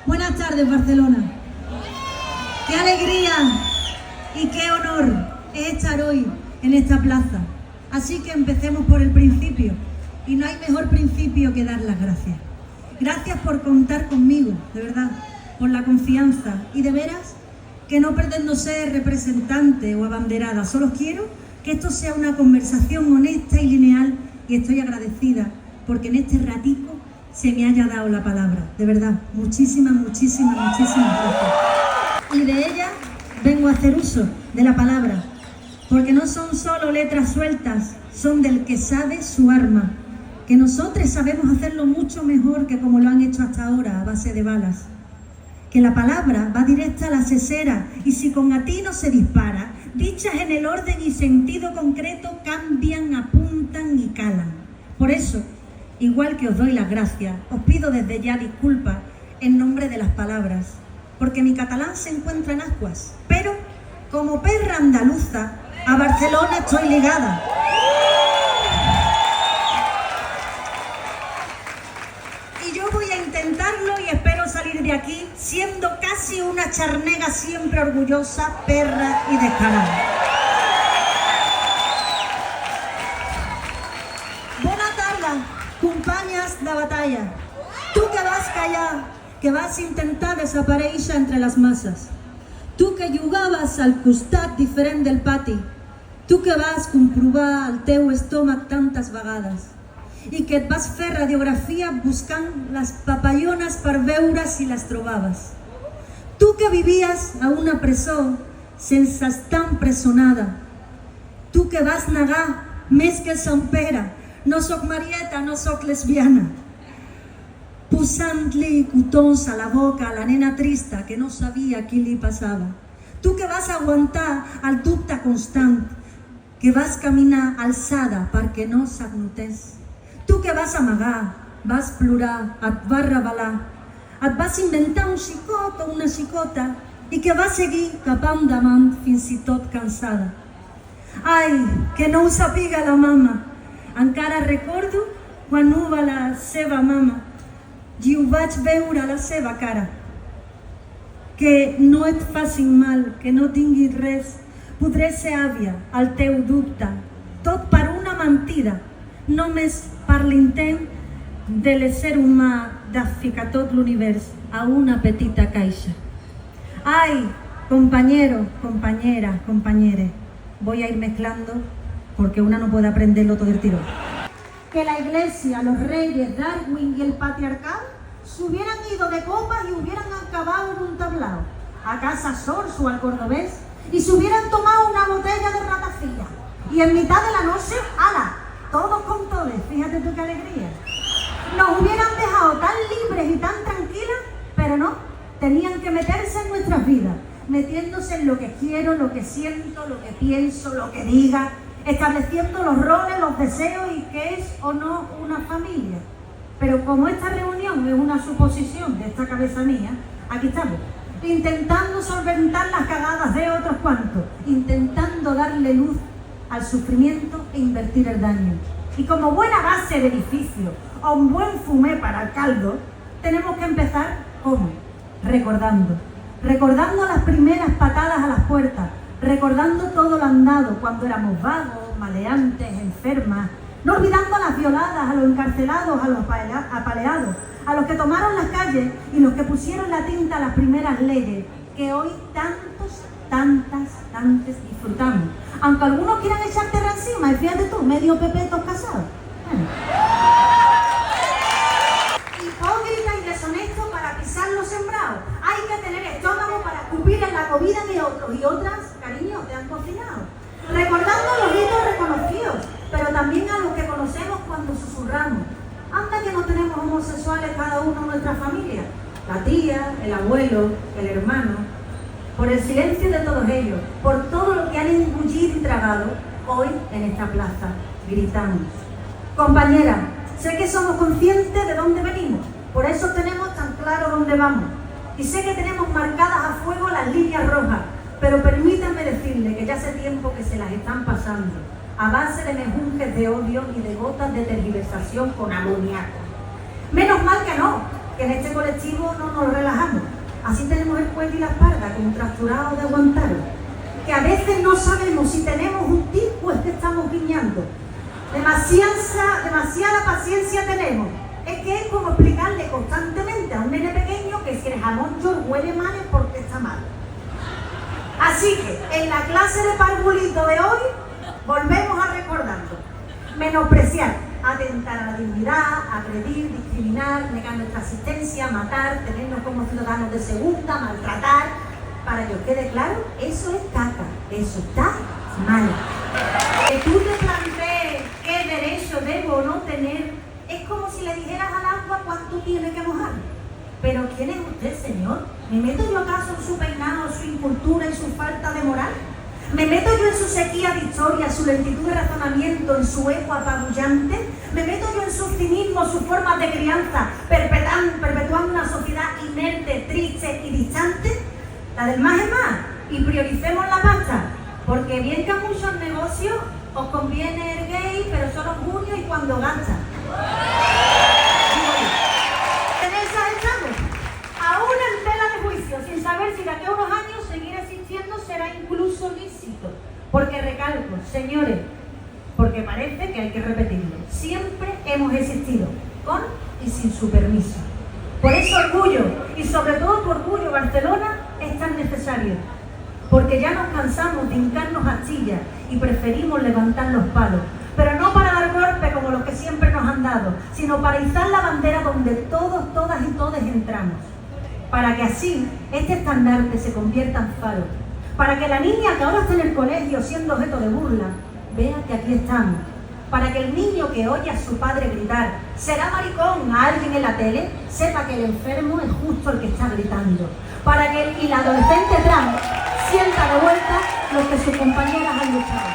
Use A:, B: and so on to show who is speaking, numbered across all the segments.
A: Buenas tardes, Barcelona. Qué alegría y qué honor es estar hoy en esta plaza. Así que empecemos por el principio. Y no hay mejor principio que dar las gracias. Gracias por contar conmigo, de verdad, por la confianza. Y de veras que no pretendo ser representante o abanderada. Solo quiero que esto sea una conversación honesta y lineal. Y estoy agradecida porque en este ratico se me haya dado la palabra. De verdad, muchísimas gracias. Y de ella vengo a hacer uso de la palabra, porque no son solo letras sueltas, son del que sabe su arma, que nosotros sabemos hacerlo mucho mejor que como lo han hecho hasta ahora a base de balas. Que la palabra va directa a la sesera y si con atino se dispara, dichas en el orden y sentido concreto cambian, apuntan y calan. Por eso, igual que os doy las gracias, os pido desde ya disculpas en nombre de las palabras, porque mi catalán se encuentra en ascuas, pero como perra andaluza, a Barcelona estoy ligada. Y yo voy a intentarlo y espero salir de aquí siendo casi una charnega siempre orgullosa, perra y descarada. Buenas tardes, compañas de batalla. Tú que vas callar, que vas intentar desaparèixer entre les masses. Tu que jugaves al costat diferent del pati. Tu que vas comprovar el teu estómac tantes vegades. I que et vas fer radiografia buscant les papallones per veure si les trobaves. Tu que vivies a una presó sense estar empresonada. Tu que vas negar més que Sant Pere. No soc Marieta, no soc lesbiana. Posant-li cotons a la boca a la nena trista que no sabia qui li passava. Tu que vas aguantar el dubte constant, que vas caminar alçada perquè no s'agnotés. Tu que vas amagar, vas plorar, et vas revelar, et vas inventar un xicot o una xicota i que vas seguir cap endavant fins i tot cansada. Ai, que no ho sàpiga la mama. Encara recordo quan ho va la seva mama i ho vaig veure a la seva cara. Que no et facin mal, que no tinguis res, podré ser àvia al teu dubte, tot per una mentida, només per l'intent de l'ésser humà de ficar tot l'univers a una petita caixa. Ai, compañero, compañera, compañere, voy a ir mezclando porque una no puede aprenderlo todo del tirón. Que la iglesia, los reyes, Darwin y el patriarcado se hubieran ido de copas y hubieran acabado en un tablao, a Casa Sors o al Cordobés, y se hubieran tomado una botella de ratafilla. Y en mitad de la noche, ¡ala! Todos con todos, fíjate tú qué alegría. Nos hubieran dejado tan libres y tan tranquilas, pero no, tenían que meterse en nuestras vidas, metiéndose en lo que quiero, lo que siento, lo que pienso, lo que diga, estableciendo los roles, los deseos y qué es o no una familia. Pero como esta reunión es una suposición de esta cabeza mía, aquí estamos, intentando solventar las cagadas de otros cuantos, intentando darle luz al sufrimiento e invertir el daño. Y como buena base de edificio o un buen fumé para el caldo, tenemos que empezar, ¿cómo? Recordando las primeras patadas a las puertas, recordando todo lo andado cuando éramos vagos, maleantes, enfermas, no olvidando a las violadas, a los encarcelados, a los apaleados, a los que tomaron las calles y los que pusieron la tinta a las primeras leyes, que hoy tantas disfrutamos. Aunque algunos quieran echar tierra encima, y fíjate tú, medio pepetos casados. Hipócrita y deshonesto para pisar los sembrados. Hay que tener estómago para escupir en la comida de otros y otras, cariño, te han cocinado. Recordando los hitos reconocidos, pero también a los que conocemos cuando susurramos. Anda que no tenemos homosexuales cada uno en nuestra familia. La tía, el abuelo, el hermano. Por el silencio de todos ellos, por todo lo que han engullido y tragado, hoy en esta plaza gritamos. Compañera, sé que somos conscientes de dónde venimos, por eso tenemos tan claro dónde vamos. Y sé que tenemos marcadas a fuego las líneas rojas, pero permítanme decirle que ya hace tiempo que se las están pasando, a base de mejunjes de odio y de gotas de tergiversación con amoníaco. Menos mal que no, que en este colectivo no nos relajamos. y la espalda como tracturado de aguantar, que a veces no sabemos si tenemos un tic o es que estamos guiñando. Demasiada paciencia tenemos. Es que es como explicarle constantemente a un nene pequeño que si el jamón york huele mal es porque está mal. Así que en la clase de parvulito de hoy volvemos a recordarlo. Menospreciar, atentar a la dignidad, agredir, discriminar, negar nuestra asistencia, matar, tenernos como ciudadanos de segunda, maltratar. Para que os quede claro, eso es caca, eso está mal. Que tú te plantees qué derecho debo o no tener, es como si le dijeras al agua cuánto tiene que mojar. Pero ¿quién es usted, señor? ¿Me meto yo acaso en su peinado, su incultura y su falta de moral? ¿Me meto yo en su sequía de historia, su lentitud de razonamiento, en su eco apabullante? ¿Me meto yo en su cinismo, sus formas de crianza, perpetuando una sociedad inerte, triste y distante? La del más es más, y prioricemos la pasta, porque bien que a muchos negocios os conviene el gay, pero solo en junio y cuando gasta. En esas estamos, aún en tela de juicio, sin saber si de aquí a unos años seguir existiendo será incluso lícito. Porque recalco, señores, porque parece que hay que repetirlo, siempre hemos existido, con y sin su permiso. Por eso orgullo, y sobre todo tu orgullo, Barcelona, es tan necesario. Porque ya nos cansamos de hincarnos astillas y preferimos levantar los palos. Pero no para dar golpes como los que siempre nos han dado, sino para izar la bandera donde todos, todas y todes entramos. Para que así este estandarte se convierta en faro. Para que la niña que ahora está en el colegio siendo objeto de burla, vea que aquí estamos. Para que el niño que oye a su padre gritar «¿será maricón?» a alguien en la tele, sepa que el enfermo es justo el que está gritando. Para que el adolescente trans sienta de vuelta lo que sus compañeras han luchado.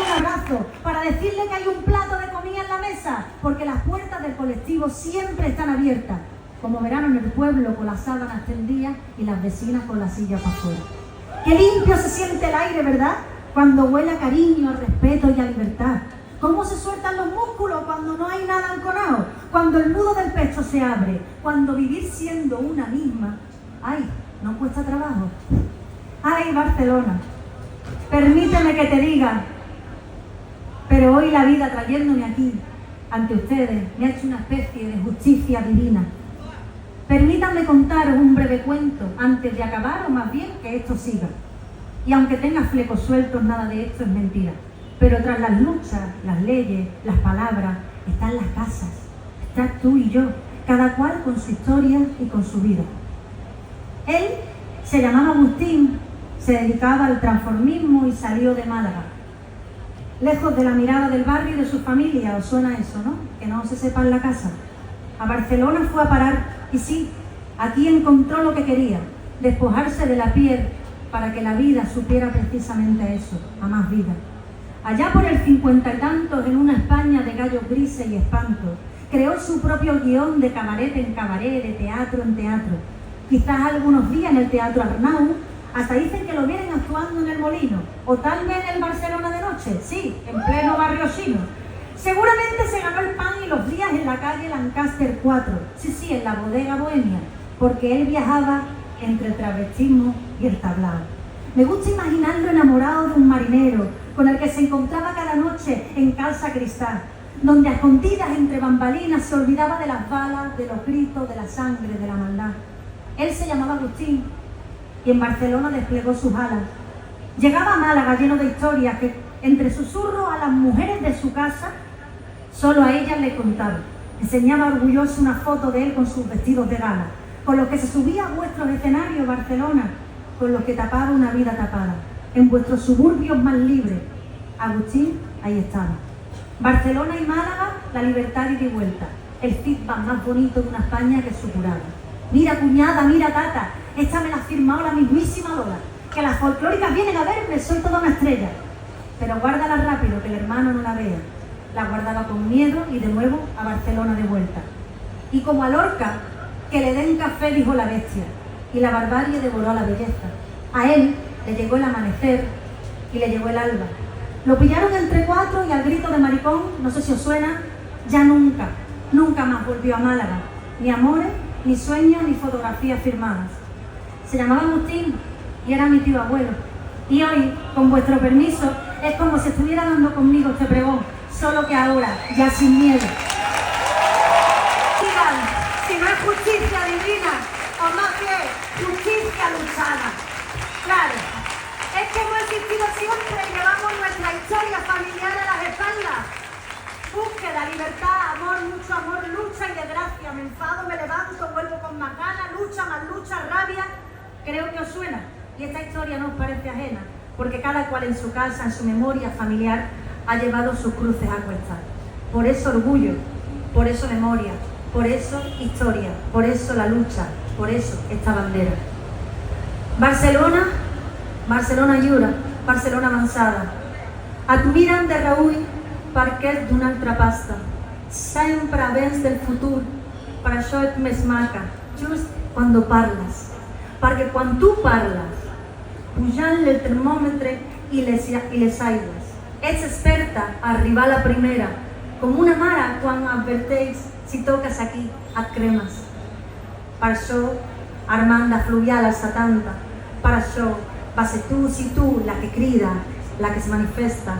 A: Un abrazo para decirle que hay un plato de comida en la mesa, porque las puertas del colectivo siempre están abiertas, como verano en el pueblo con las sábanas tendidas y las vecinas con la silla para afuera. Qué limpio se siente el aire, ¿verdad? Cuando huele a cariño, a respeto y a libertad. Cómo se sueltan los músculos cuando no hay nada anconado, cuando el nudo del pecho se abre, cuando vivir siendo una misma, ¡ay!, no cuesta trabajo. ¡Ay, Barcelona! Permíteme que te diga, pero hoy la vida trayéndome aquí, ante ustedes, me ha hecho una especie de justicia divina. Permítanme contaros un breve cuento antes de acabar, o más bien que esto siga. Y aunque tenga flecos sueltos, nada de esto es mentira. Pero tras las luchas, las leyes, las palabras, están las casas. Estás tú y yo, cada cual con su historia y con su vida. Él se llamaba Agustín, se dedicaba al transformismo y salió de Málaga. Lejos de la mirada del barrio y de su familia, ¿os suena eso, no? Que no se sepa en la casa. A Barcelona fue a parar y sí, aquí encontró lo que quería, despojarse de la piel para que la vida supiera precisamente eso, a más vida. Allá por el 50 y tantos, en una España de gallos grises y espantos, creó su propio guión de cabaret en cabaret, de teatro en teatro. Quizás algunos días en el Teatro Arnau, hasta dicen que lo vienen actuando en el Molino, o tal vez en el Barcelona de noche, sí, en pleno barrio chino. Seguramente se ganó el pan y los días en la calle Lancaster 4, sí, en la bodega bohemia, porque él viajaba entre el travestismo y el tablao. Me gusta imaginarlo enamorado de un marinero, con el que se encontraba cada noche en Calza Cristal, donde a escondidas entre bambalinas se olvidaba de las balas, de los gritos, de la sangre, de la maldad. Él se llamaba Agustín y en Barcelona desplegó sus alas. Llegaba a Málaga lleno de historias que, entre susurros a las mujeres de su casa, solo a ellas le contaba. Enseñaba orgulloso una foto de él con sus vestidos de gala, con los que se subía a vuestros escenarios, Barcelona, con los que tapaba una vida tapada. En vuestros suburbios más libres, Agustín, ahí estaba. Barcelona y Málaga, la libertad ida y vuelta. El feedback más bonito de una España que su jurado. Mira, cuñada, mira, tata, esta me la ha firmado la mismísima Lola. Que las folclóricas vienen a verme, soy toda una estrella. Pero guárdala rápido, que el hermano no la vea. La guardaba con miedo y de nuevo a Barcelona de vuelta. Y como a Lorca, que le den café, dijo la bestia. Y la barbarie devoró a la belleza. A él le llegó el amanecer y le llegó el alba. Lo pillaron entre cuatro y al grito de maricón, no sé si os suena, ya nunca más volvió a Málaga. Ni amores, ni sueños, ni fotografías firmadas. Se llamaba Agustín y era mi tío abuelo. Y hoy, con vuestro permiso, es como si estuviera dando conmigo este pregón, solo que ahora, ya sin miedo. Digan, si no es justicia divina, o más bien, justicia luchada. Claro, es que hemos existido siempre y llevamos nuestra historia familiar a las espaldas. Búsqueda, libertad, amor, mucho amor, lucha y desgracia. Me enfado, me levanto, vuelvo con más ganas, lucha, más lucha, rabia. Creo que os suena. Y esta historia no os parece ajena, porque cada cual en su casa, en su memoria familiar, ha llevado sus cruces a cuestas. Por eso orgullo, por eso memoria, por eso historia, por eso la lucha, por eso esta bandera. Barcelona, Barcelona lliure, Barcelona avançada. Et miren de reull perquè ets d'una altra pasta. Sempre vens del futur, per això ets més maca, just quan parles. Perquè quan tu parles, pujant el termòmetre i les aigües, ets experta a arribar a la primera, com una mare quan adverteix si toques aquí et cremes. Per això, Armanda Fluvial als 70, per això va ser tu, si tu, la que crida, la que es manifesta.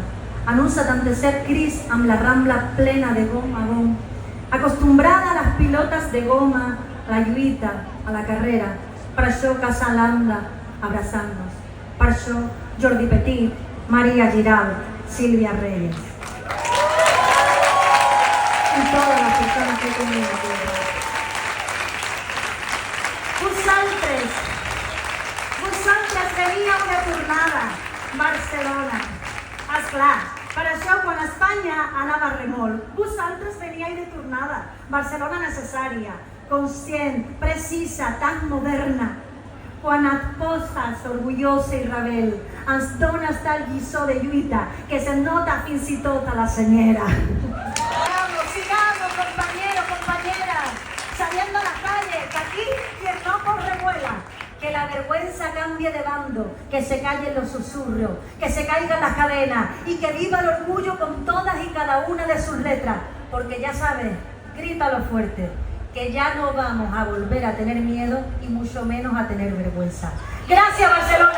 A: En un 77 Cris amb la Rambla plena de gom a gom, acostumbrada a les pilotes de goma, a la lluita, a la carrera. Per això Casa Landa abraçant-nos. Per això Jordi Petit, Maria Giral, Sílvia Reyes. Y todas las personas que conmigo. Vosaltres venia una tornada, Barcelona. Esclar, per això quan Espanya anava a remolc, vosaltres veníeu de tornada. Barcelona necessària, conscient, precisa, tan moderna. Quan et poses orgullosa i rebel, ens dones tal lliçó de lluita que se nota fins i tot a la senyera. Sigamos, compañeros, compañeras, saliendo a la calle, que aquí quien no corre vuela. Que la vergüenza cambie de bando, que se callen los susurros, que se caigan las cadenas y que viva el orgullo con todas y cada una de sus letras. Porque ya sabes, grítalo fuerte, que ya no vamos a volver a tener miedo y mucho menos a tener vergüenza. Gracias, Barcelona.